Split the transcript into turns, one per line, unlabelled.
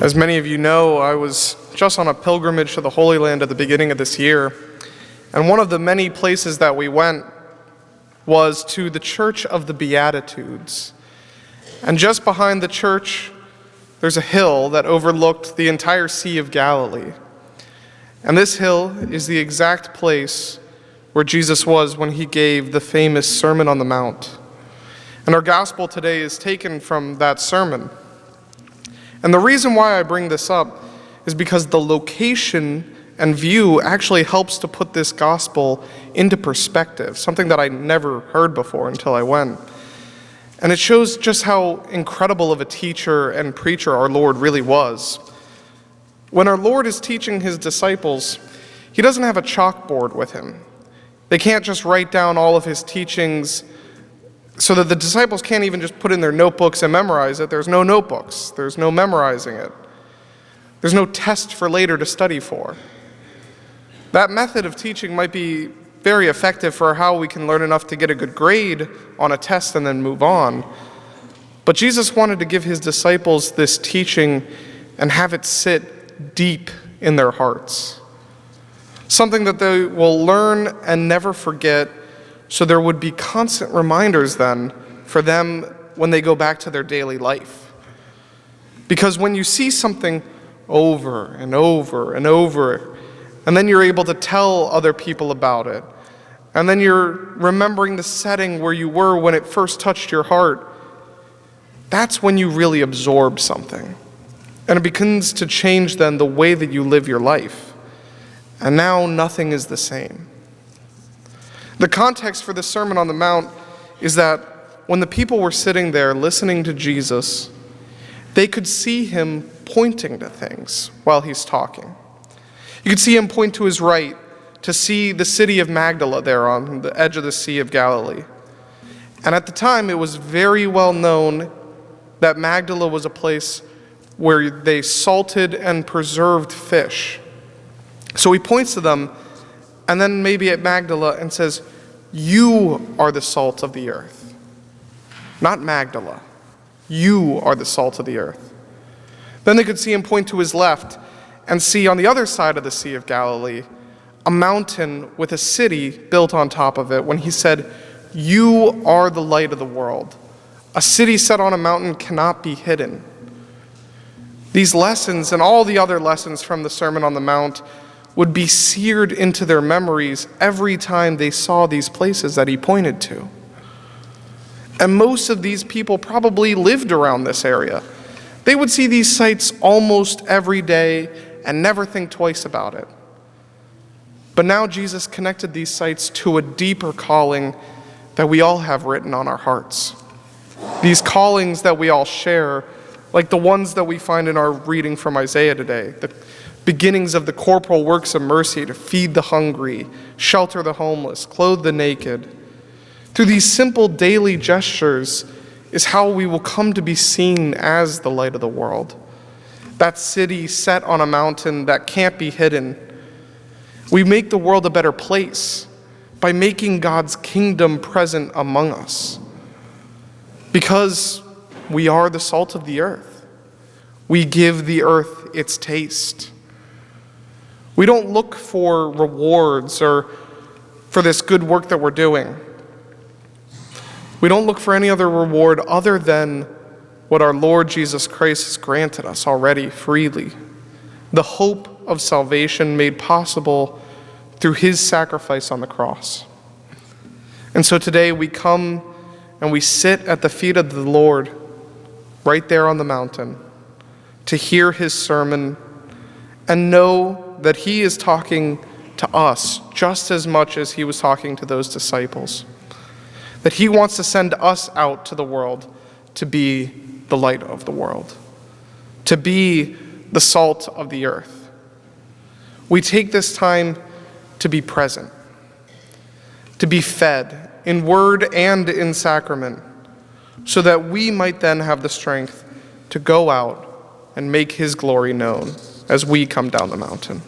As many of you know, I was just on a pilgrimage to the Holy Land at the beginning of this year, and one of the many places that we went was to the Church of the Beatitudes. And just behind the church, there's a hill that overlooked the entire Sea of Galilee. And this hill is the exact place where Jesus was when he gave the famous Sermon on the Mount. And our gospel today is taken from that sermon. And the reason why I bring this up is because the location and view actually helps to put this gospel into perspective, something that I never heard before until I went. And it shows just how incredible of a teacher and preacher our Lord really was. When our Lord is teaching his disciples, he doesn't have a chalkboard with him. They can't just write down all of his teachings so that the disciples can't even just put in their notebooks and memorize it. There's no notebooks. There's no memorizing it. There's no test for later to study for. That method of teaching might be very effective for how we can learn enough to get a good grade on a test and then move on. But Jesus wanted to give his disciples this teaching and have it sit deep in their hearts. Something that they will learn and never forget, so there would be constant reminders then for them when they go back to their daily life. Because when you see something over and over and over, and then you're able to tell other people about it, and then you're remembering the setting where you were when it first touched your heart, that's when you really absorb something. And it begins to change then the way that you live your life. And now nothing is the same. The context for the Sermon on the Mount is that when the people were sitting there listening to Jesus, they could see him pointing to things while he's talking. You could see him point to his right to see the city of Magdala there on the edge of the Sea of Galilee. And at the time, it was very well known that Magdala was a place where they salted and preserved fish. So he points to them, and then maybe at Magdala, and says, "You are the salt of the earth." Not Magdala. You are the salt of the earth. Then they could see him point to his left and see on the other side of the Sea of Galilee a mountain with a city built on top of it when he said, "You are the light of the world. A city set on a mountain cannot be hidden." These lessons and all the other lessons from the Sermon on the Mount would be seared into their memories every time they saw these places that he pointed to. And most of these people probably lived around this area. They would see these sights almost every day and never think twice about it. But now Jesus connected these sights to a deeper calling that we all have written on our hearts. These callings that we all share, like the ones that we find in our reading from Isaiah today, the beginnings of the corporal works of mercy to feed the hungry, shelter the homeless, clothe the naked. Through these simple daily gestures is how we will come to be seen as the light of the world. That city set on a mountain that can't be hidden. We make the world a better place by making God's kingdom present among us. Because we are the salt of the earth. We give the earth its taste. We don't look for rewards or for this good work that we're doing. We don't look for any other reward other than what our Lord Jesus Christ has granted us already freely. The hope of salvation made possible through his sacrifice on the cross. And so today we come and we sit at the feet of the Lord right there on the mountain to hear his sermon and know that he is talking to us just as much as he was talking to those disciples. That he wants to send us out to the world to be the light of the world, to be the salt of the earth. We take this time to be present, to be fed in word and in sacrament, so that we might then have the strength to go out and make his glory known as we come down the mountain.